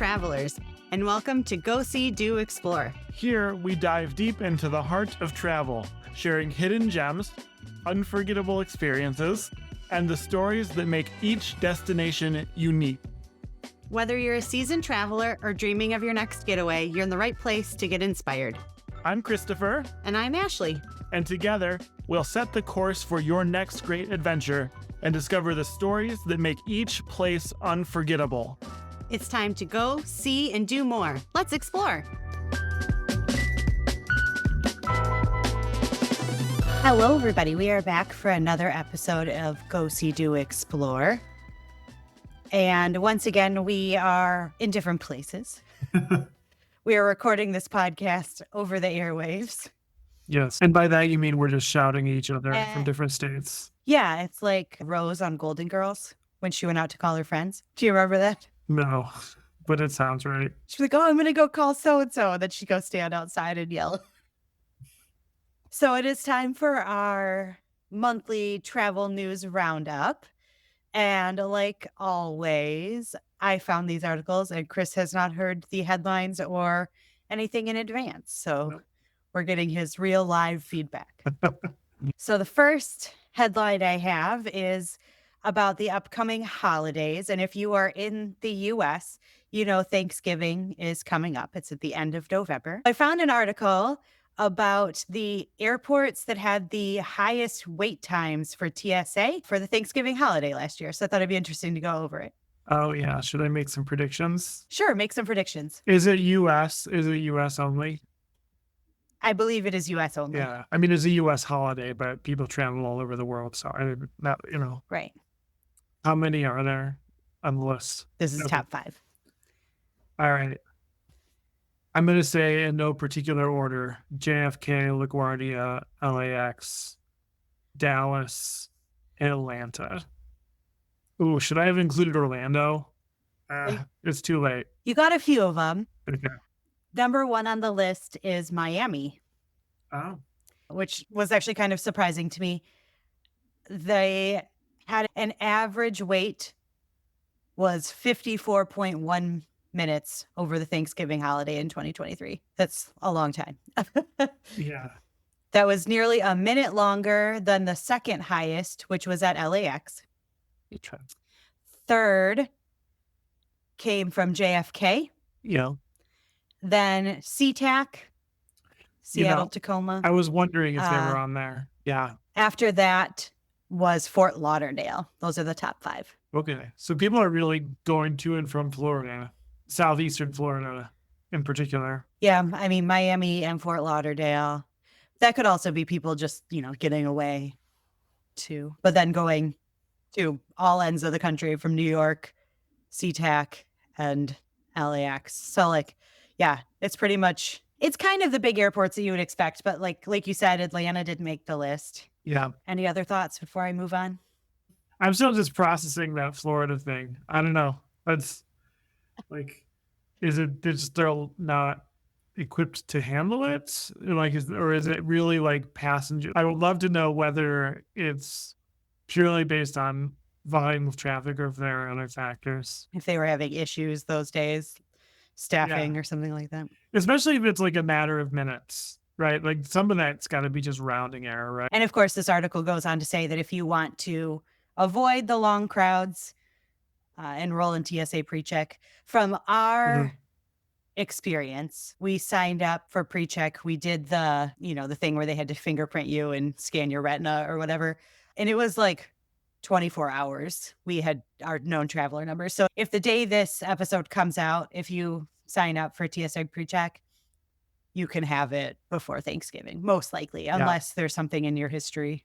travelers, and welcome to Go See, Do Explore. Here, we dive deep into the heart of travel, sharing hidden gems, unforgettable experiences, and the stories that make each destination unique. Whether you're a seasoned traveler or dreaming of your next getaway, you're in the right place to get inspired. I'm Christopher. And I'm Ashleigh. And together, we'll set the course for your next great adventure and discover the stories that make each place unforgettable. It's time to go, see, and do more. Let's explore. Hello, everybody. We are back for another episode of Go See, Do Explore. And once again, we are in different places. We are recording this podcast over the airwaves. Yes. And by that, you mean we're just shouting at each other from different states. Yeah, it's like Rose on Golden Girls when she went out to call her friends. Do you remember that? No, but it sounds right. She's like, oh, I'm going to go call so-and-so. And then she goes stand outside and yell. So it is time for our monthly travel news roundup. And like always, I found these articles and Chris has not heard the headlines or anything in advance. So we're getting his real live feedback. So the first headline I have is about the upcoming holidays. And if you are in the US, you know Thanksgiving is coming up. It's at the end of November. I found an article about the airports that had the highest wait times for TSA for the Thanksgiving holiday last year. So I thought it'd be interesting to go over it. Oh, yeah. Should I make some predictions? Sure, make some predictions. Is it US? Is it US only? I believe it is US only. Yeah. I mean, it's a US holiday, but people travel all over the world. So, Right. How many are there on the list? This is top 5. All right. I'm going to say in no particular order, JFK, LaGuardia, LAX, Dallas, and Atlanta. Ooh, should I have included Orlando? It's too late. You got a few of them. Okay. Number 1 on the list is Miami. Oh. Which was actually kind of surprising to me. They had an average wait was 54.1 minutes over the Thanksgiving holiday in 2023. That's a long time. Yeah. That was nearly a minute longer than the second highest, which was at LAX. Third came from JFK. Yeah. Then SeaTac, Seattle, Tacoma. I was wondering if they were on there. Yeah. After that was Fort Lauderdale. Those are the top 5. Okay. So people are really going to and from Florida, southeastern Florida in particular. Yeah. I mean, Miami and Fort Lauderdale. That could also be people just, getting away too. But then going to all ends of the country from New York, SeaTac, and LAX. So it's pretty much, it's kind of the big airports that you would expect. But like you said, Atlanta did make the list. Yeah. Any other thoughts before I move on? I'm still just processing that Florida thing. I don't know. That's is it just they're not equipped to handle it? Or is it really passenger? I would love to know whether it's purely based on volume of traffic or if there are other factors. If they were having issues those days, staffing or something like that. Especially if it's a matter of minutes, right? Some of that's got to be just rounding error, right? And of course, this article goes on to say that if you want to avoid the long crowds, enroll in TSA PreCheck. From our experience, we signed up for PreCheck. We did the thing where they had to fingerprint you and scan your retina or whatever. And it was 24 hours. We had our known traveler numbers. So if the day this episode comes out, if you sign up for TSA PreCheck, you can have it before Thanksgiving, most likely, unless there's something in your history.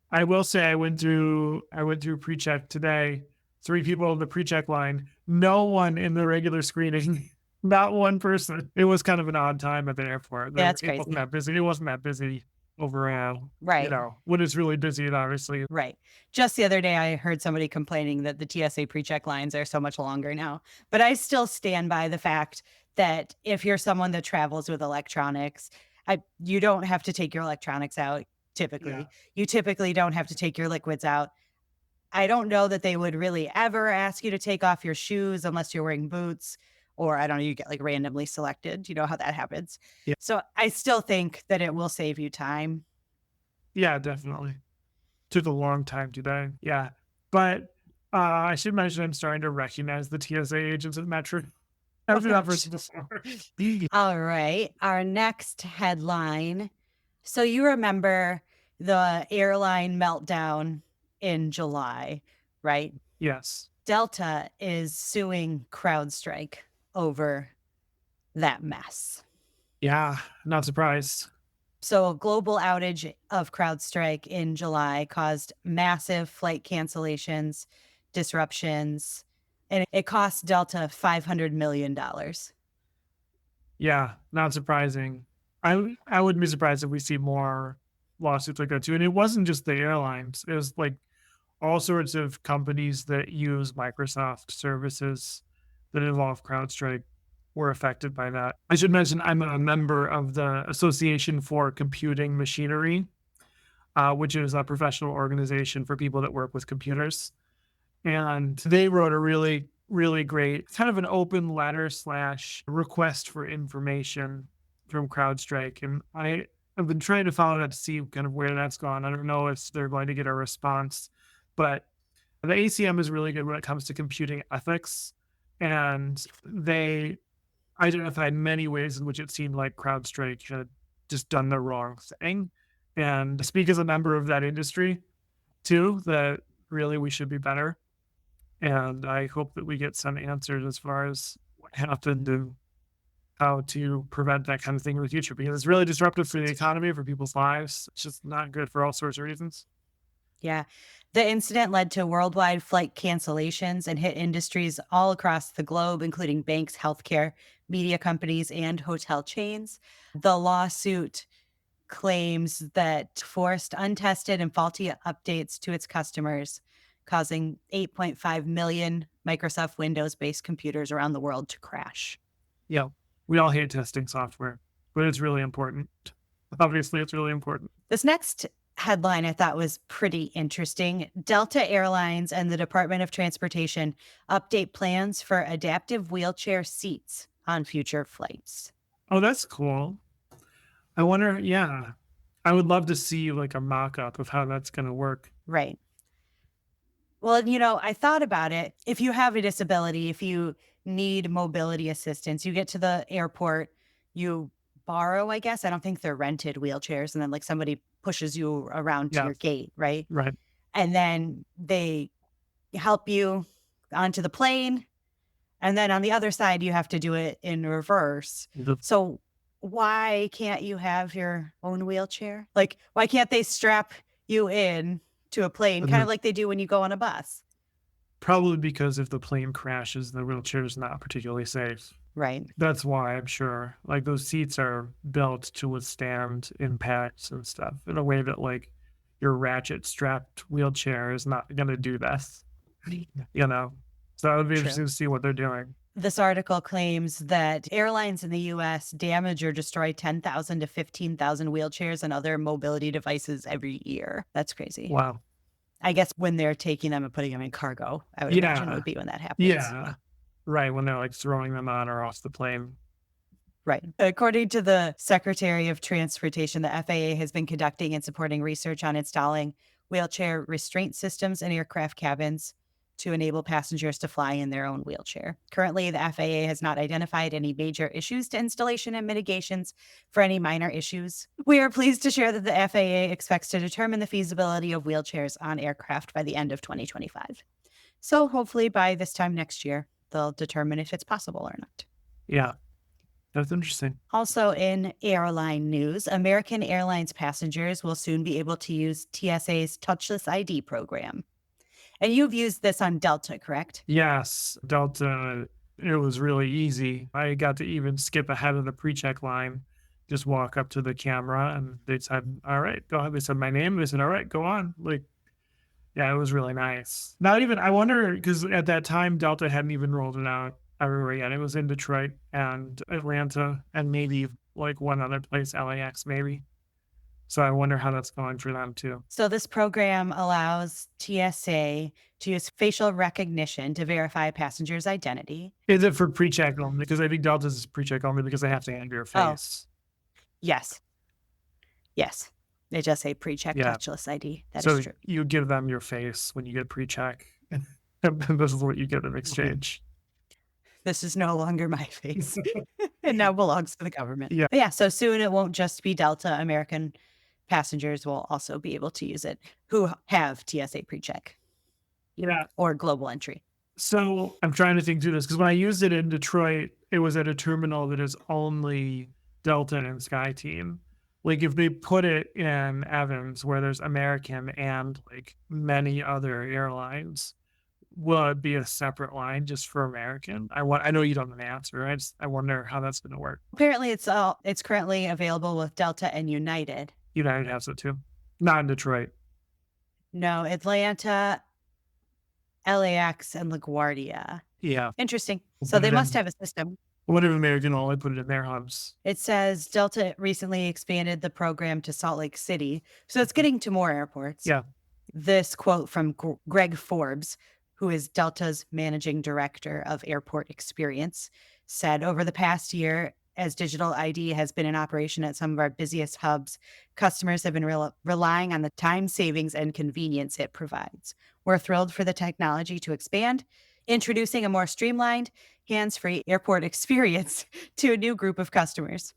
I will say I went through PreCheck today. 3 people in the PreCheck line. No one in the regular screening. Not one person. It was kind of an odd time at the airport. Yeah, that's crazy. It wasn't that busy overall. Right. When it's really busy, obviously. Right. Just the other day, I heard somebody complaining that the TSA PreCheck lines are so much longer now. But I still stand by the fact that if you're someone that travels with electronics, you don't have to take your electronics out typically. Yeah. You typically don't have to take your liquids out. I don't know that they would really ever ask you to take off your shoes unless you're wearing boots or I don't know, you get like randomly selected. You know how that happens. Yeah. So I still think that it will save you time. Yeah, definitely. Took a long time to do that. Yeah. But I should mention I'm starting to recognize the TSA agents at Metro after that first before. All right. Our next headline. So you remember the airline meltdown in July, right? Yes. Delta is suing CrowdStrike over that mess. Yeah. Not surprised. So, a global outage of CrowdStrike in July caused massive flight cancellations, disruptions, and it cost Delta $500 million. Yeah. Not surprising. I wouldn't be surprised if we see more lawsuits like that too. And it wasn't just the airlines. It was like all sorts of companies that use Microsoft services that involve CrowdStrike were affected by that. I should mention I'm a member of the Association for Computing Machinery, which is a professional organization for people that work with computers. And they wrote a really, really great kind of an open letter slash request for information from CrowdStrike. And I have been trying to follow that to see kind of where that's gone. I don't know if they're going to get a response, but the ACM is really good when it comes to computing ethics. And they identified many ways in which it seemed like CrowdStrike had just done the wrong thing. And I speak as a member of that industry too, that really we should be better. And I hope that we get some answers as far as what happened and how to prevent that kind of thing in the future because it's really disruptive for the economy, for people's lives. It's just not good for all sorts of reasons. Yeah. The incident led to worldwide flight cancellations and hit industries all across the globe, including banks, healthcare, media companies, and hotel chains. The lawsuit claims that forced untested and faulty updates to its customers, causing 8.5 million Microsoft Windows based computers around the world to crash. Yeah. We all hate testing software, but it's really important. Obviously, it's really important. This next headline I thought was pretty interesting. Delta Airlines and the Department of Transportation update plans for adaptive wheelchair seats on future flights. Oh, that's cool. I wonder, yeah. I would love to see like a mock up of how that's going to work. Right. Well, I thought about it. If you have a disability, if you need mobility assistance, you get to the airport, you borrow, I guess. I don't think they're rented wheelchairs. And then like somebody pushes you around to Yeah. your gate, right? Right. And then they help you onto the plane. And then on the other side, you have to do it in reverse. The- So why can't you have your own wheelchair? Like, why can't they strap you in to a plane, kind of like they do when you go on a bus? Probably because if the plane crashes, the wheelchair is not particularly safe. Right. That's why I'm sure. Like those seats are built to withstand impacts and stuff in a way that like your ratchet strapped wheelchair is not going to do that. You know, so it would be True. interesting to see what they're doing. This article claims that airlines in the US damage or destroy 10,000 to 15,000 wheelchairs and other mobility devices every year. That's crazy. Wow. I guess when they're taking them and putting them in cargo, I would imagine Yeah. would be when that happens. Yeah. Right. When they're like throwing them on or off the plane. Right. According to the Secretary of Transportation, the FAA has been conducting and supporting research on installing wheelchair restraint systems in aircraft cabins to enable passengers to fly in their own wheelchair. Currently, the FAA has not identified any major issues to installation and mitigations for any minor issues. We are pleased to share that the FAA expects to determine the feasibility of wheelchairs on aircraft by the end of 2025. So hopefully by this time next year, they'll determine if it's possible or not. Yeah. That's interesting. Also in airline news, American Airlines passengers will soon be able to use TSA's touchless ID program. And you've used this on Delta, correct? Yes. Delta, it was really easy. I got to even skip ahead of the pre check line, just walk up to the camera and they said, all right, go ahead. They said my name. They said, all right, go on. Like, yeah, it was really nice. Not even, I wonder, because at that time, Delta hadn't even rolled it out everywhere yet. It was in Detroit and Atlanta and maybe like one other place, LAX, maybe. So I wonder how that's going for them too. So this program allows TSA to use facial recognition to verify a passenger's identity. Is it for pre-check only? Because I think Delta's is pre-check only because they have to hand your Oh, face. yes. Yes. They just say pre-check Yeah. touchless ID. That is So true. you give them your face when you get pre-check. And this is what you get in exchange. This is no longer my face. It now belongs to the government. Yeah. But yeah, so soon it won't just be Delta. American passengers will also be able to use it who have TSA pre-check Yeah. or global entry. So I'm trying to think through this because when I used it in Detroit, it was at a terminal that is only Delta and SkyTeam. Like if they put it in Evans where there's American and like many other airlines, will it be a separate line just for American? I know you don't know the answer. I wonder how that's going to work. Apparently it's currently available with Delta and United. United has it too. Not in Detroit. No, Atlanta, LAX, and LaGuardia. Yeah. Interesting. We'll So put they it must in. have a system. What if American only put it in their hubs? It says Delta recently expanded the program to Salt Lake City. So it's getting to more airports. Yeah. This quote from Greg Forbes, who is Delta's managing director of airport experience, said over the past year, as digital ID has been in operation at some of our busiest hubs, customers have been relying on the time savings and convenience it provides. We're thrilled for the technology to expand, introducing a more streamlined, hands-free airport experience to a new group of customers.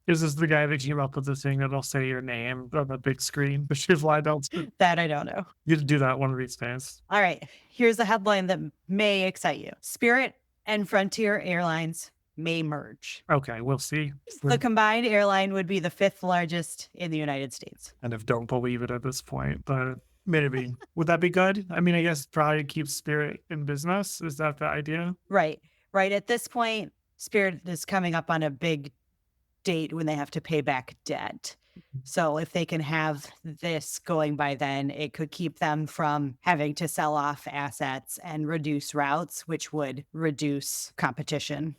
Is this the guy that came up with the thing that'll say your name on the big screen? The should fly Delta. That I don't know. You to do that one of these days. All right, here's a headline that may excite you. Spirit and Frontier Airlines may merge. Okay, we'll see. The combined airline would be the 5th largest in the United States. Kind of don't believe it at this point, but maybe. Would that be good? I mean, I guess probably keep Spirit in business. Is that the idea? Right. At this point, Spirit is coming up on a big date when they have to pay back debt. So if they can have this going by then, it could keep them from having to sell off assets and reduce routes, which would reduce competition.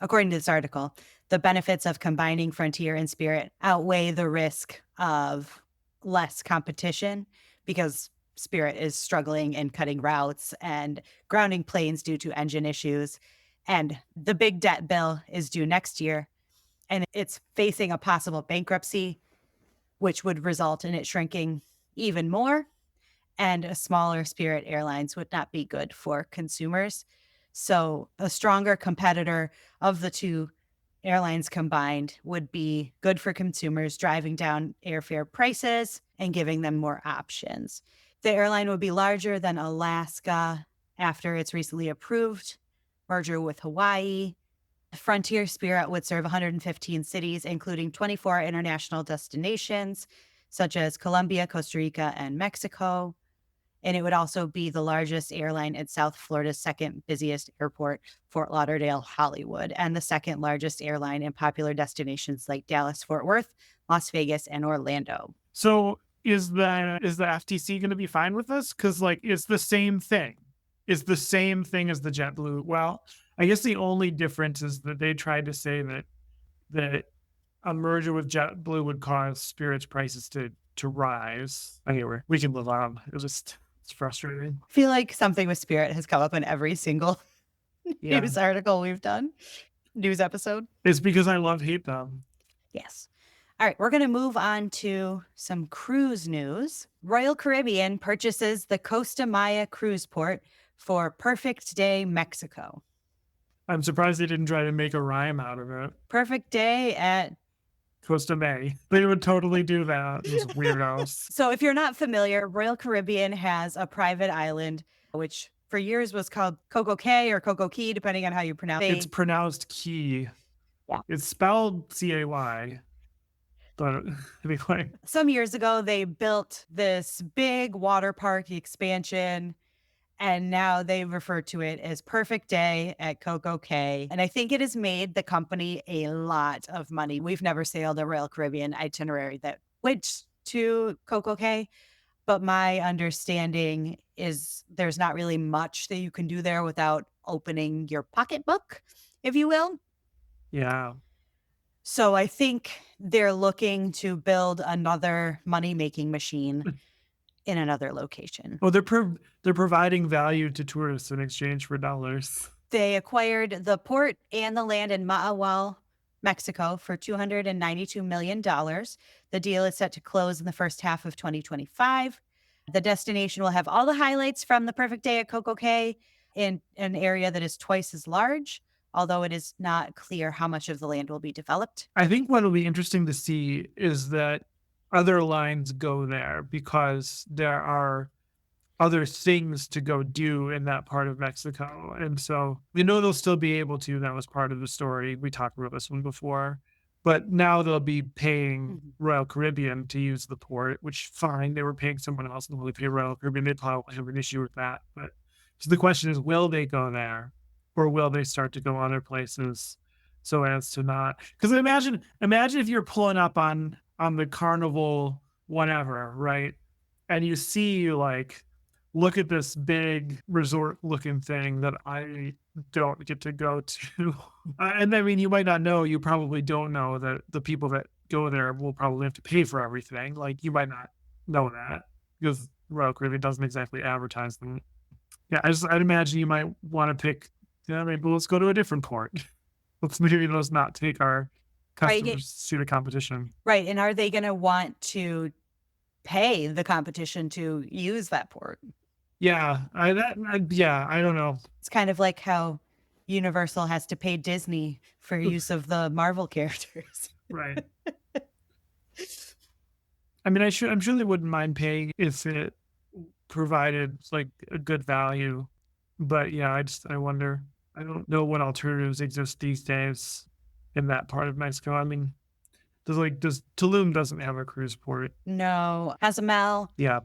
According to this article, the benefits of combining Frontier and Spirit outweigh the risk of less competition because Spirit is struggling and cutting routes and grounding planes due to engine issues. And the big debt bill is due next year, and it's facing a possible bankruptcy, which would result in it shrinking even more. And a smaller Spirit Airlines would not be good for consumers. So a stronger competitor of the two airlines combined would be good for consumers, driving down airfare prices and giving them more options. The airline would be larger than Alaska after its recently approved merger with Hawaii. Frontier Spirit would serve 115 cities, including 24 international destinations, such as Colombia, Costa Rica, and Mexico. And it would also be the largest airline at South Florida's second busiest airport, Fort Lauderdale, Hollywood, and the second largest airline in popular destinations like Dallas, Fort Worth, Las Vegas, and Orlando. So is the FTC going to be fine with this? Because like it's the same thing. It's the same thing as the JetBlue. Well, I guess the only difference is that they tried to say that a merger with JetBlue would cause Spirit's prices to rise. Anyway, we can move on. It's frustrating. I feel like something with Spirit has come up in every single news article we've done, news episode. It's because I hate them. Yes. All right, we're going to move on to some cruise news. Royal Caribbean purchases the Costa Maya cruise port for Perfect Day, Mexico. I'm surprised they didn't try to make a rhyme out of it. Perfect Day at Costa May. They would totally do that. Those weirdos. So if you're not familiar, Royal Caribbean has a private island, which for years was called Coco Cay or Coco Key, depending on how you pronounce it. It's pronounced Key. Yeah. It's spelled C-A-Y. But anyway. Some years ago, they built this big water park expansion, and now they refer to it as Perfect Day at Coco Cay. And I think it has made the company a lot of money. We've never sailed a Royal Caribbean itinerary that went to Coco Cay, but my understanding is there's not really much that you can do there without opening your pocketbook, if you will. Yeah. So I think they're looking to build another money-making machine in another location. Well, they're providing value to tourists in exchange for dollars. They acquired the port and the land in Maawal, Mexico for $292 million. The deal is set to close in the first half of 2025. The destination will have all the highlights from the perfect day at Coco Cay in an area that is twice as large, although it is not clear how much of the land will be developed. I think what'll be interesting to see is that other lines go there because there are other things to go do in that part of Mexico. And so we know they'll still be able to. That was part of the story. We talked about this one before. But now they'll be paying Mhm. Royal Caribbean to use the port, which fine. They were paying someone else and they pay Royal Caribbean. They probably have an issue with that. But so the question is, will they go there or will they start to go other places so as to not? Because imagine if you're pulling up on the carnival, whatever, right? And you see like look at this big resort looking thing that I don't get to go to. And I mean, you might not know, you probably don't know that the people that go there will probably have to pay for everything. Like you might not know that because Royal Caribbean doesn't exactly advertise them. Yeah, I'd imagine you might want to pick, yeah, maybe let's go to a different port. Let's not take our Right. customers to the competition. Right. And are they going to want to pay the competition to use that port? Yeah, I don't know. It's kind of like how Universal has to pay Disney for use of the Marvel characters. Right. I mean, I'm sure they wouldn't mind paying if it provided like a good value. But yeah, I wonder. I don't know what alternatives exist these days in that part of Mexico. I mean, does Tulum doesn't have a cruise port? No, Cozumel, Yeah,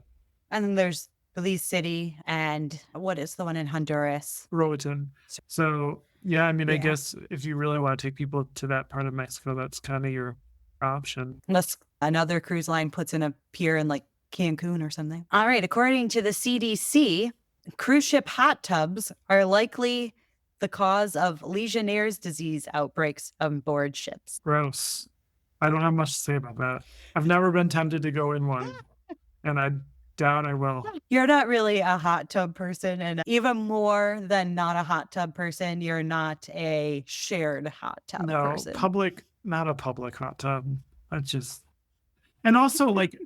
and then there's Belize City, and what is the one in Honduras? Roatan. So yeah, I mean, I Yeah. guess if you really want to take people to that part of Mexico, that's kind of your option. Unless another cruise line puts in a pier in like Cancun or something. All right. According to the CDC, cruise ship hot tubs are likely the cause of Legionnaire's disease outbreaks on board ships. Gross. I don't have much to say about that. I've never been tempted to go in one, and I doubt I will. You're not really a hot tub person. And even more than not a hot tub person, you're not a shared hot tub No, person. not a public hot tub. I just, and also like,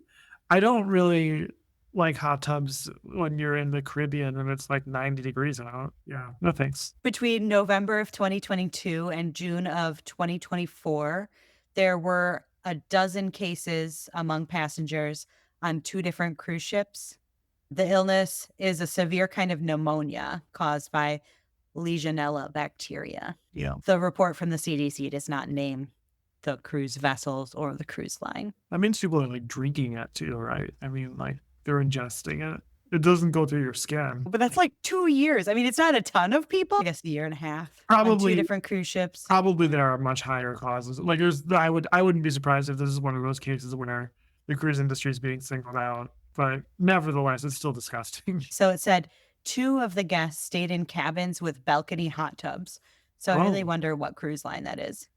I don't really like hot tubs when you're in the Caribbean and it's like 90 degrees out. Yeah, no thanks. Between November of 2022 and June of 2024, there were a dozen cases among passengers on 2 different cruise ships. The illness is a severe kind of pneumonia caused by Legionella bacteria. Yeah. The report from the CDC does not name the cruise vessels or the cruise line. That means people are like drinking it too, right? I mean, like they're ingesting it. It doesn't go through your skin. But that's like 2 years. I mean, it's not a ton of people. I guess a year and a half on 2 Probably, different cruise ships. probably there are much higher causes. Like I wouldn't be surprised if this is one of those cases where the cruise industry is being singled out. But nevertheless, it's still disgusting. So it said 2 of the guests stayed in cabins with balcony hot tubs. So I really Oh. wonder what cruise line that is.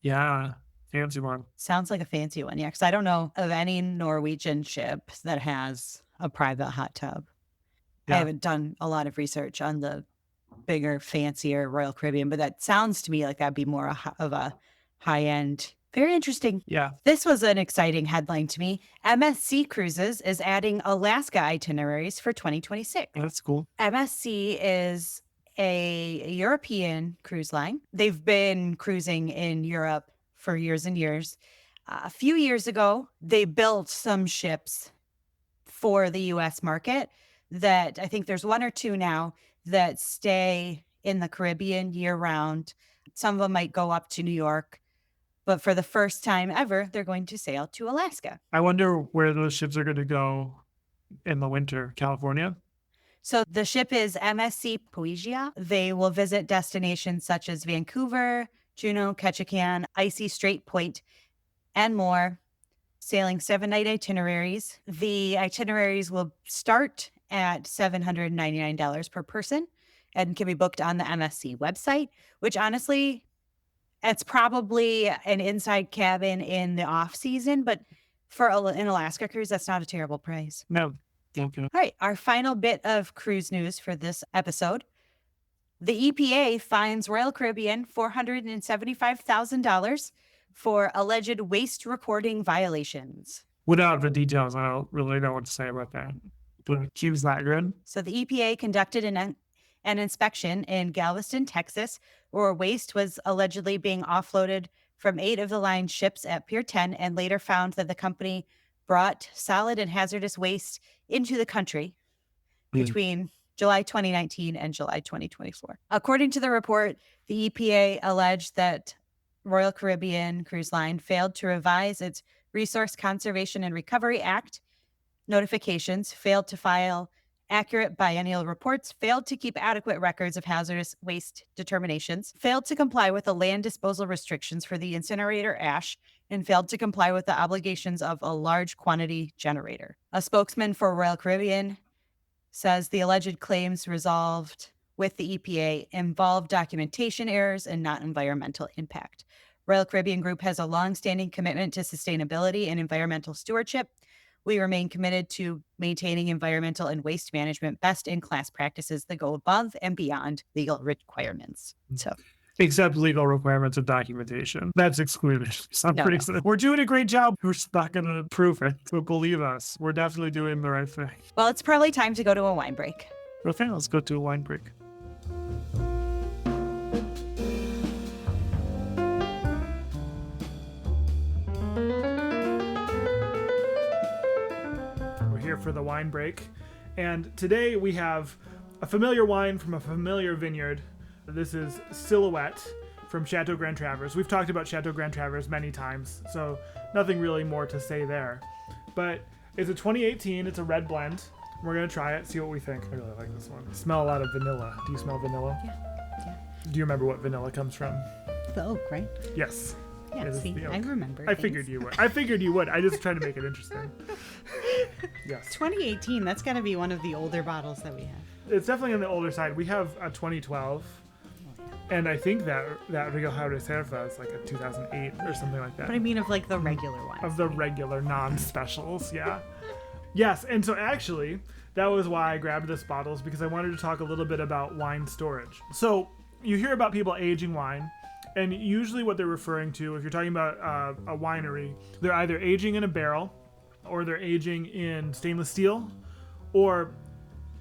Yeah, fancy one. Sounds like a fancy one. Yeah, because I don't know of any Norwegian ship that has a private hot tub. I Yeah. haven't done a lot of research on the bigger, fancier Royal Caribbean, but that sounds to me like that'd be more of a high end. Very interesting. Yeah. This was an exciting headline to me. MSC Cruises is adding Alaska itineraries for 2026. That's cool. MSC is a European cruise line. They've been cruising in Europe for years and years. A few years ago, they built some ships for the US market that I think there's 1 or 2 now that stay in the Caribbean year round. Some of them might go up to New York, but for the first time ever, they're going to sail to Alaska. I wonder where those ships are going to go in the winter. California? So the ship is MSC Poesia. They will visit destinations such as Vancouver, Juneau, Ketchikan, Icy Strait Point, and more, sailing 7-night itineraries. The itineraries will start at $799 per person and can be booked on the MSC website, which honestly, It's probably an inside cabin in the off season, but for an Alaska cruise, that's not a terrible price. No. Okay. All right, our final bit of cruise news for this episode. The EPA fines Royal Caribbean $475,000 for alleged waste reporting violations. Without the details, I don't really know what to say about that. But she was that good. So the EPA conducted an inspection in Galveston, Texas, where waste was allegedly being offloaded from 8 of the line's ships at Pier 10, and later found that the company brought solid and hazardous waste into the country between July 2019 and July 2024. According to the report, the EPA alleged that Royal Caribbean Cruise Line failed to revise its Resource Conservation and Recovery Act notifications, failed to file accurate biennial reports, failed to keep adequate records of hazardous waste determinations, failed to comply with the land disposal restrictions for the incinerator ash, and failed to comply with the obligations of a large quantity generator. A spokesman for Royal Caribbean says the alleged claims resolved with the EPA involve documentation errors and not environmental impact. Royal Caribbean Group has a long-standing commitment to sustainability and environmental stewardship. We remain committed to maintaining environmental and waste management best-in-class practices that go above and beyond legal requirements. So, except legal requirements of documentation. That's excluded. So I'm pretty excited. We're doing a great job. We're just not going to prove it. But believe us, we're definitely doing the right thing. Well, it's probably time to go to a wine break. Okay, let's go to a wine break. We're here for the wine break. And today we have a familiar wine from a familiar vineyard. This is Silhouette from Chateau Grand Traverse. We've talked about Chateau Grand Traverse many times, so nothing really more to say there. But it's a 2018, it's a red blend. We're gonna try it, see what we think. I really like this one. I smell a lot of vanilla. Do you smell vanilla? Yeah. Do you remember what vanilla comes from? The oak, right? Yes. Yeah, see, I remember. I figured you would. I just tried to make it interesting. Yes. 2018, that's gotta be one of the older bottles that we have. It's definitely on the older side. We have a 2012. And I think that Regal Reserva is like a 2008 or something like that. But I mean of like the regular ones. Of the regular non-specials, yeah. Yes, and so actually, that was why I grabbed this bottle, is because I wanted to talk a little bit about wine storage. So you hear about people aging wine, and usually what they're referring to, if you're talking about a winery, they're either aging in a barrel, or they're aging in stainless steel, or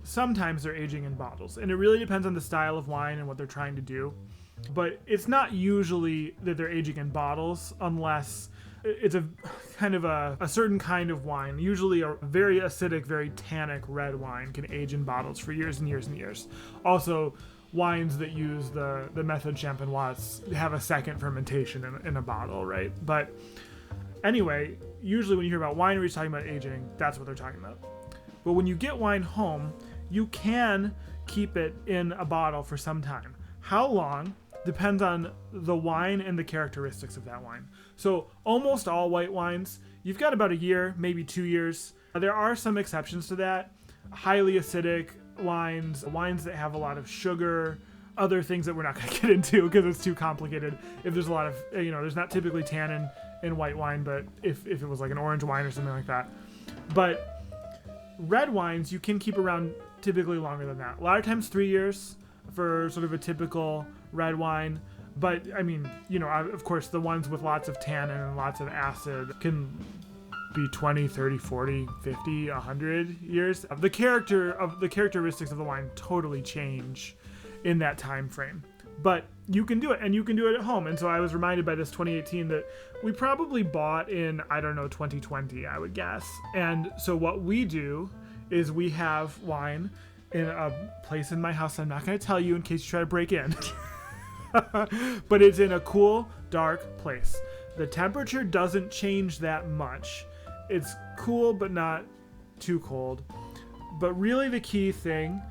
sometimes they're aging in bottles. And it really depends on the style of wine and what they're trying to do. But it's not usually that they're aging in bottles unless it's a kind of a certain kind of wine. Usually a very acidic, very tannic red wine can age in bottles for years and years and years. Also, wines that use the method champenoise have a second fermentation in a bottle, right? But anyway, usually when you hear about wineries talking about aging, that's what they're talking about. But when you get wine home, you can keep it in a bottle for some time. How long depends on the wine and the characteristics of that wine. So almost all white wines, you've got about a year, maybe 2 years. There are some exceptions to that. Highly acidic wines that have a lot of sugar, other things that we're not going to get into because it's too complicated. If there's a lot of, there's not typically tannin in white wine, but if it was like an orange wine or something like that. But red wines, you can keep around typically longer than that. A lot of times 3 years for sort of a typical red wine. But I mean, of course, the ones with lots of tannin and lots of acid can be 20, 30, 40, 50, 100 years. The characteristics of the wine totally change in that time frame. But you can do it, and you can do it at home. And so I was reminded by this 2018 that we probably bought in, 2020, I would guess. And so what we do is we have wine in a place in my house I'm not going to tell you in case you try to break in. But it's in a cool, dark place. The temperature doesn't change that much. It's cool, but not too cold. But really the key thing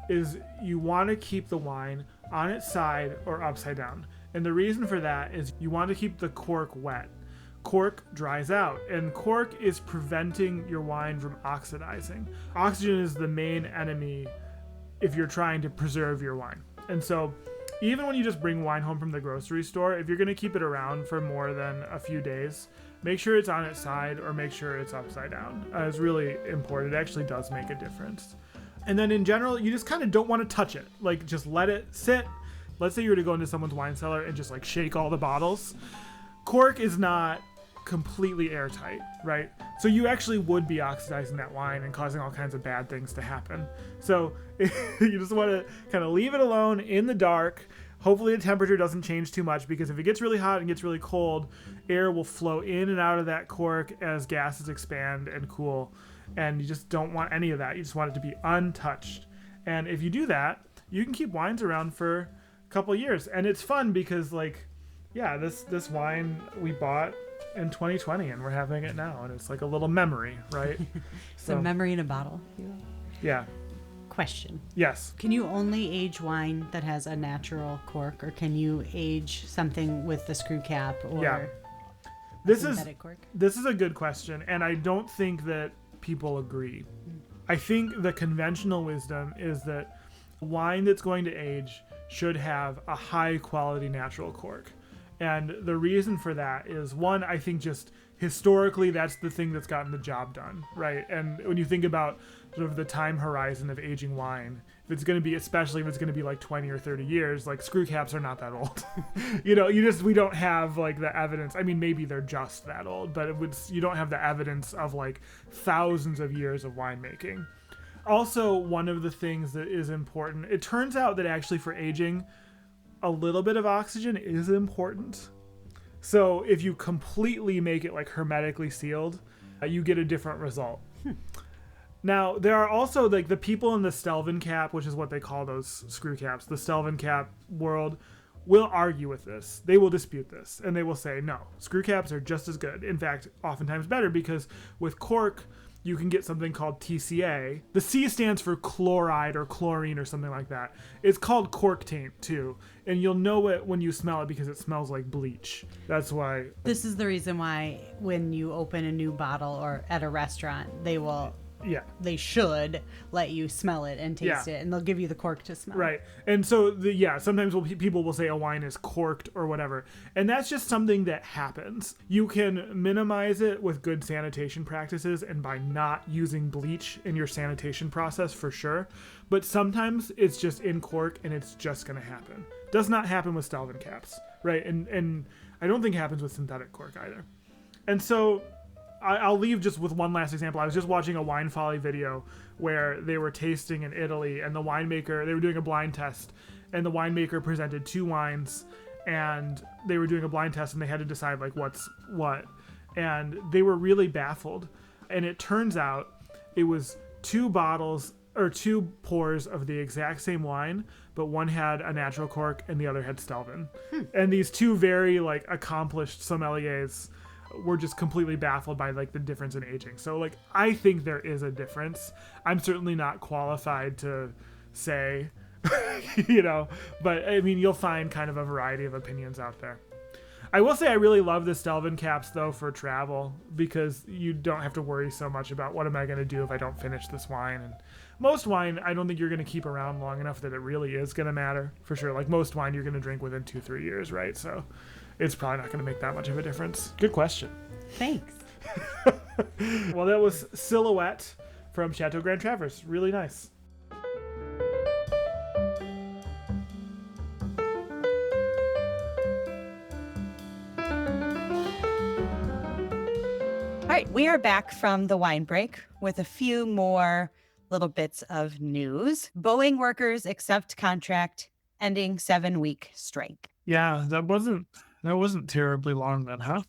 is you want to keep the wine on its side or upside down. And the reason for that is you want to keep the cork wet. Cork dries out, and cork is preventing your wine from oxidizing. Oxygen is the main enemy if you're trying to preserve your wine. And so even when you just bring wine home from the grocery store, if you're going to keep it around for more than a few days, make sure it's on its side or make sure it's upside down. It's really important. It actually does make a difference. And then in general, you just kind of don't want to touch it. Like, just let it sit. Let's say you were to go into someone's wine cellar and just like shake all the bottles. Cork is not completely airtight, right? So you actually would be oxidizing that wine and causing all kinds of bad things to happen. So you just want to kind of leave it alone in the dark. Hopefully the temperature doesn't change too much, because if it gets really hot and gets really cold, air will flow in and out of that cork as gases expand and cool. And you just don't want any of that. You just want it to be untouched. And if you do that, you can keep wines around for a couple years. And it's fun because, like, yeah, this wine we bought in 2020 and we're having it now, and it's like a little memory, right? It's a memory in a bottle. Yeah. Question. Yes. Can you only age wine that has a natural cork, or can you age something with the screw cap or synthetic cork? This is a good question, and I don't think that people agree. I think the conventional wisdom is that wine that's going to age should have a high quality natural cork. And the reason for that is, one, I think just historically that's the thing that's gotten the job done, right? And when you think about sort of the time horizon of aging wine, if it's going to be, especially if it's going to be like 20 or 30 years, like, screw caps are not that old. We don't have like the evidence. I mean, maybe they're just that old, but you don't have the evidence of like thousands of years of winemaking. Also, one of the things that is important, it turns out that actually for aging, a little bit of oxygen is important. So if you completely make it like hermetically sealed, you get a different result. Now, there are also like the people in the Stelvin cap, which is what they call those screw caps, the Stelvin cap world, will argue with this. They will dispute this, and they will say, no, screw caps are just as good. In fact, oftentimes better, because with cork, you can get something called TCA. The C stands for chloride or chlorine or something like that. It's called cork taint too. And you'll know it when you smell it because it smells like bleach. That's why. This is the reason why when you open a new bottle or at a restaurant, they should let you smell it and taste it, and they'll give you the cork to smell. Right. And so sometimes people will say a wine is corked or whatever, and that's just something that happens. You can minimize it with good sanitation practices and by not using bleach in your sanitation process, for sure, but sometimes it's just in cork and it's just going to happen. Does not happen with Stelvin caps, right? And I don't think it happens with synthetic cork either. And so I'll leave just with one last example. I was just watching a Wine Folly video where they were tasting in Italy, and they were doing a blind test, and the winemaker presented two wines, and they were doing a blind test, and they had to decide like what's what. And they were really baffled. And it turns out it was two bottles or two pours of the exact same wine, but one had a natural cork and the other had Stelvin. And these two very like accomplished sommeliers were just completely baffled by like the difference in aging. So like, I think there is a difference. I'm certainly not qualified to say, but I mean, you'll find kind of a variety of opinions out there. I will say I really love the Stelvin caps though for travel, because you don't have to worry so much about what am I going to do if I don't finish this wine. And most wine, I don't think you're going to keep around long enough that it really is going to matter, for sure. Like most wine you're going to drink within 2-3 years, right? So it's probably not going to make that much of a difference. Good question. Thanks. Well, that was Silhouette from Chateau Grand Traverse. Really nice. All right, we are back from the wine break with a few more little bits of news. Boeing workers accept contract ending 7-week strike. Yeah, that wasn't terribly long then, huh?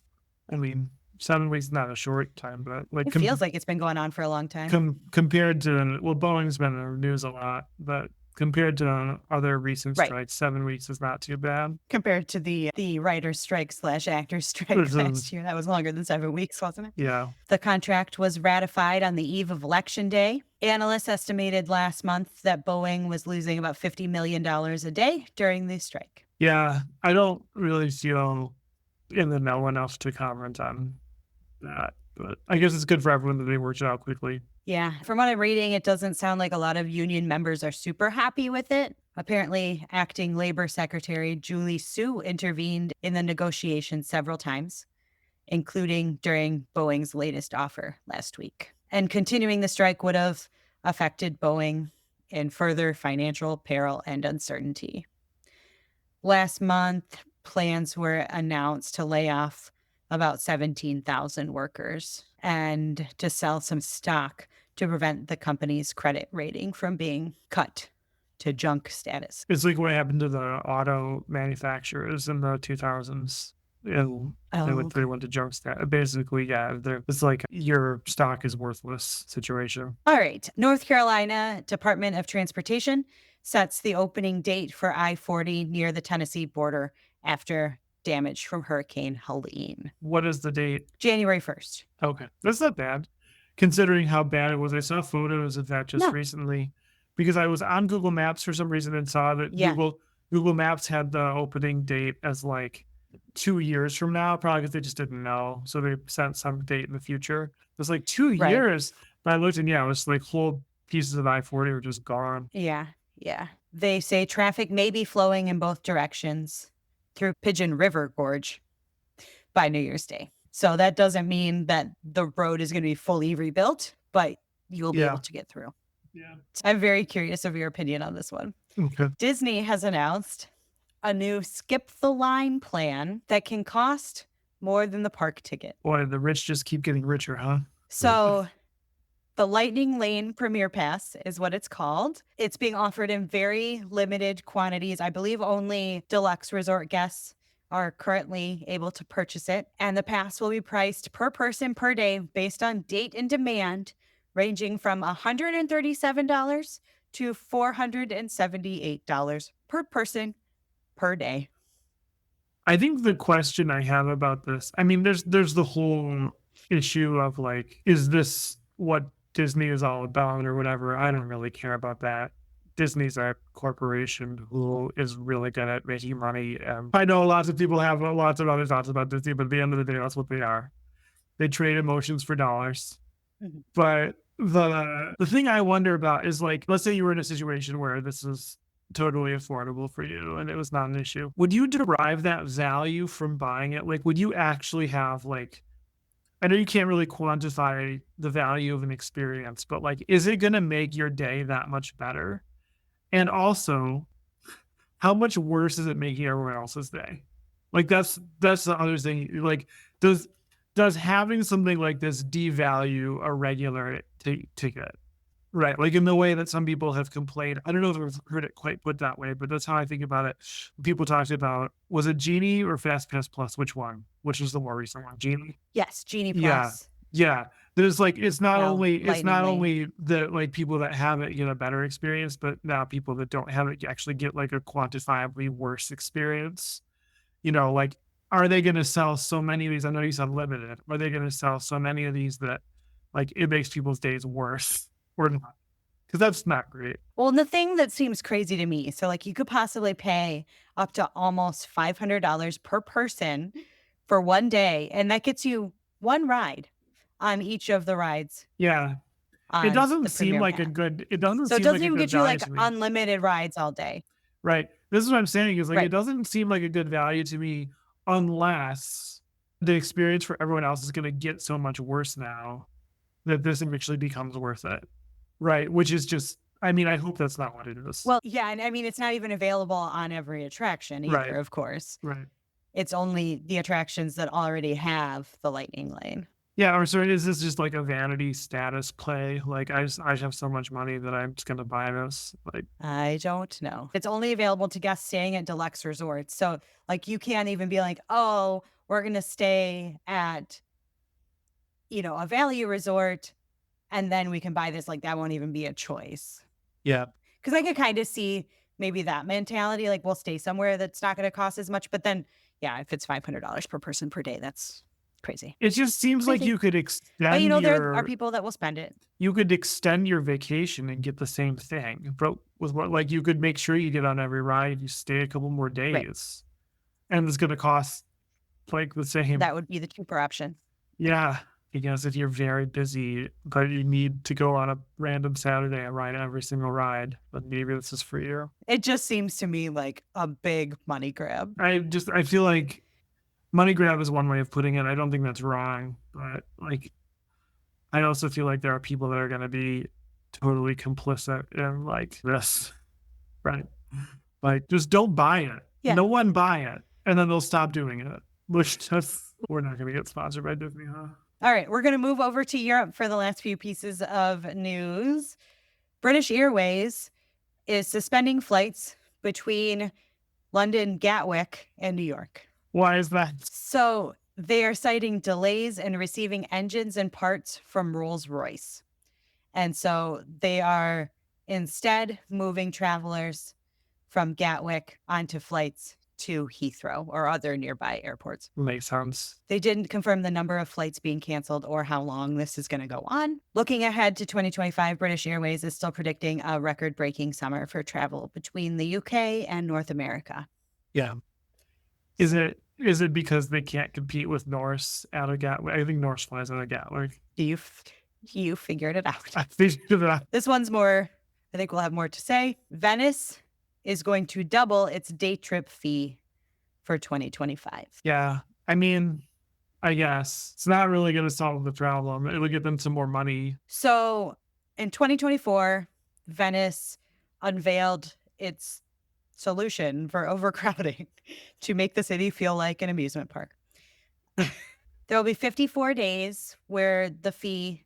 I mean, 7 weeks is not a short time, but like it feels like it's been going on for a long time. Compared to, Boeing's been in the news a lot, but compared to other recent strikes, 7 weeks is not too bad. Compared to the writer's strike / actor's strike last year, that was longer than 7 weeks, wasn't it? Yeah. The contract was ratified on the eve of Election Day. Analysts estimated last month that Boeing was losing about $50 million a day during the strike. Yeah, I don't really feel in the know enough to comment on that, but I guess it's good for everyone that they worked it out quickly. Yeah, from what I'm reading, it doesn't sound like a lot of union members are super happy with it. Apparently, acting Labor Secretary Julie Su intervened in the negotiations several times, including during Boeing's latest offer last week. And continuing the strike would have affected Boeing in further financial peril and uncertainty. Last month, plans were announced to lay off about 17,000 workers and to sell some stock to prevent the company's credit rating from being cut to junk status. It's like what happened to the auto manufacturers in the 2000s. And they went to junk status. Basically, yeah, it's like your stock is worthless situation. All right. North Carolina Department of Transportation sets the opening date for I-40 near the Tennessee border after damage from Hurricane Helene. What is the date? January 1st. Okay. That's not bad, considering how bad it was. I saw photos of that just recently because I was on Google Maps for some reason and saw that Google Maps had the opening date as like 2 years from now, probably because they just didn't know. So they sent some date in the future. It was like 2 years. But I looked and it was like whole pieces of I-40 were just gone. Yeah. They say traffic may be flowing in both directions through Pigeon River Gorge by New Year's Day. So that doesn't mean that the road is going to be fully rebuilt, but you'll be able to get through. Yeah. I'm very curious of your opinion on this one. Okay. Disney has announced a new skip the line plan that can cost more than the park ticket. Boy, the rich just keep getting richer, huh? So the Lightning Lane Premier Pass is what it's called. It's being offered in very limited quantities. I believe only deluxe resort guests are currently able to purchase it. And the pass will be priced per person per day based on date and demand, ranging from $137 to $478 per person per day. I think the question I have about this, I mean, there's the whole issue of like, is this what Disney is all about or whatever? I don't really care about that. Disney's a corporation who is really good at making money. I know lots of people have lots of other thoughts about Disney, but at the end of the day, that's what they are. They trade emotions for dollars. Mm-hmm. But the thing I wonder about is like, let's say you were in a situation where this is totally affordable for you and it was not an issue. Would you derive that value from buying it? Like, would you actually have like, I know you can't really quantify the value of an experience, but like, is it going to make your day that much better? And also, how much worse is it making everyone else's day? Like, that's the other thing. Like, does having something like this devalue a regular ticket? Right. Like in the way that some people have complained. I don't know if I've heard it quite put that way, but that's how I think about it. People talked about, was it Genie or FastPass Plus? Which one? Which was the more recent one? Genie? Yes, Genie Plus. Yeah. There's like, it's not only the like people that have it get a better experience, but now people that don't have it actually get like a quantifiably worse experience. You know, like, are they going to sell so many of these? I know you said limited. Are they going to sell so many of these that like it makes people's days worse? Or not, because that's not great. Well, and the thing that seems crazy to me, so like you could possibly pay up to almost $500 per person for one day, and that gets you one ride on each of the rides. Yeah, it doesn't seem like a good. It doesn't. So it doesn't even get you like to unlimited rides all day. Right. This is what I'm saying is like it doesn't seem like a good value to me unless the experience for everyone else is going to get so much worse now that this actually becomes worth it. Right, which is just, I mean, I hope that's not what it is. Well, yeah, and I mean, it's not even available on every attraction either, of course. Right. It's only the attractions that already have the Lightning Lane. Yeah, or so is this just like a vanity status play? Like, I have so much money that I'm just going to buy this? Like, I don't know. It's only available to guests staying at deluxe resorts. So, like, you can't even be like, oh, we're going to stay at, a value resort, and then we can buy this. Like, that won't even be a choice. Yeah. Because I could kind of see maybe that mentality. Like, we'll stay somewhere that's not going to cost as much. But then, yeah, if it's $500 per person per day, that's crazy. It just seems like you could extend But, there are people that will spend it. You could extend your vacation and get the same thing. But with what, like, you could make sure you get on every ride, you stay a couple more days. Right. And it's going to cost, like, the same. That would be the cheaper option. Yeah. Because if you're very busy, but you need to go on a random Saturday and ride every single ride, but maybe this is for you. It just seems to me like a big money grab. I feel like money grab is one way of putting it. I don't think that's wrong, but like, I also feel like there are people that are going to be totally complicit in like this, right? Like, just don't buy it. Yeah. No one buy it, and then they'll stop doing it. Which we're not going to get sponsored by Disney, huh? All right, we're going to move over to Europe for the last few pieces of news. British Airways is suspending flights between London, Gatwick, and New York. Why is that? So they are citing delays in receiving engines and parts from Rolls-Royce. And so they are instead moving travelers from Gatwick onto flights to Heathrow or other nearby airports. Makes sense. They didn't confirm the number of flights being canceled or how long this is going to go on. Looking ahead to 2025, British Airways is still predicting a record-breaking summer for travel between the UK and North America. Yeah. Is it because they can't compete with Norse out of Gatwick? I think Norse flies out of Gatwick. You figured it out. I figured it out. This one's more, I think we'll have more to say. Venice is going to double its day trip fee for 2025. Yeah. I mean, I guess it's not really going to solve the problem. It'll get them some more money. So in 2024, Venice unveiled its solution for overcrowding to make the city feel like an amusement park. There will be 54 days where the fee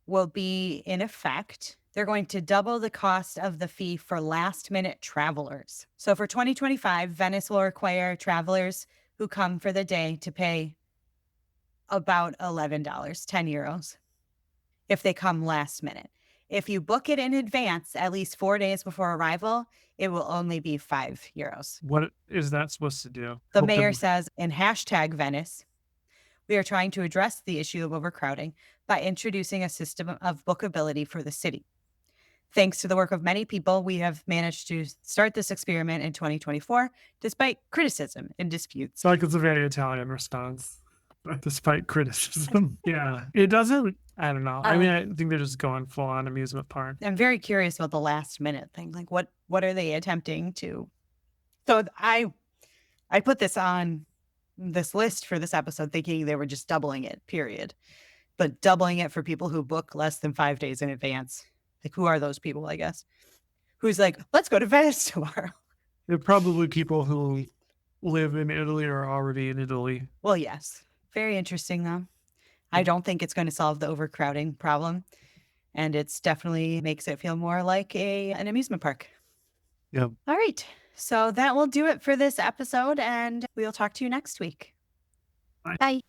will be in effect. They're going to double the cost of the fee for last-minute travelers. So for 2025, Venice will require travelers who come for the day to pay about $11, 10 euros, if they come last minute. If you book it in advance, at least 4 days before arrival, it will only be 5 euros. What is that supposed to do? The mayor says in #Venice, we are trying to address the issue of overcrowding by introducing a system of bookability for the city. Thanks to the work of many people, we have managed to start this experiment in 2024, despite criticism and disputes. It's like it's a very Italian response, despite criticism. Yeah. It doesn't, I don't know. I mean, I think they're just going full on amusement park. I'm very curious about the last minute thing. Like, what are they attempting to? So I put this on this list for this episode thinking they were just doubling it, period. But doubling it for people who book less than 5 days in advance. Like, who are those people, I guess? Who's like, let's go to Venice tomorrow. They're probably people who live in Italy or are already in Italy. Well, yes. Very interesting, though. I don't think it's going to solve the overcrowding problem. And it's definitely makes it feel more like an amusement park. Yep. All right. So that will do it for this episode. And we'll talk to you next week. Bye. Bye.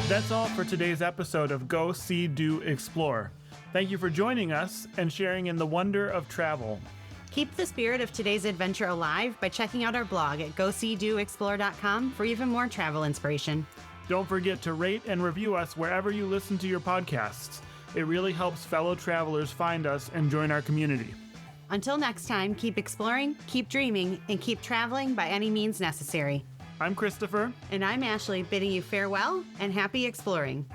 That's all for today's episode of Go, See, Do, Explore. Thank you for joining us and sharing in the wonder of travel. Keep the spirit of today's adventure alive by checking out our blog at goseedoexplore.com for even more travel inspiration. Don't forget to rate and review us wherever you listen to your podcasts. It really helps fellow travelers find us and join our community. Until next time, keep exploring, keep dreaming, and keep traveling by any means necessary. I'm Christopher. And I'm Ashleigh, bidding you farewell and happy exploring.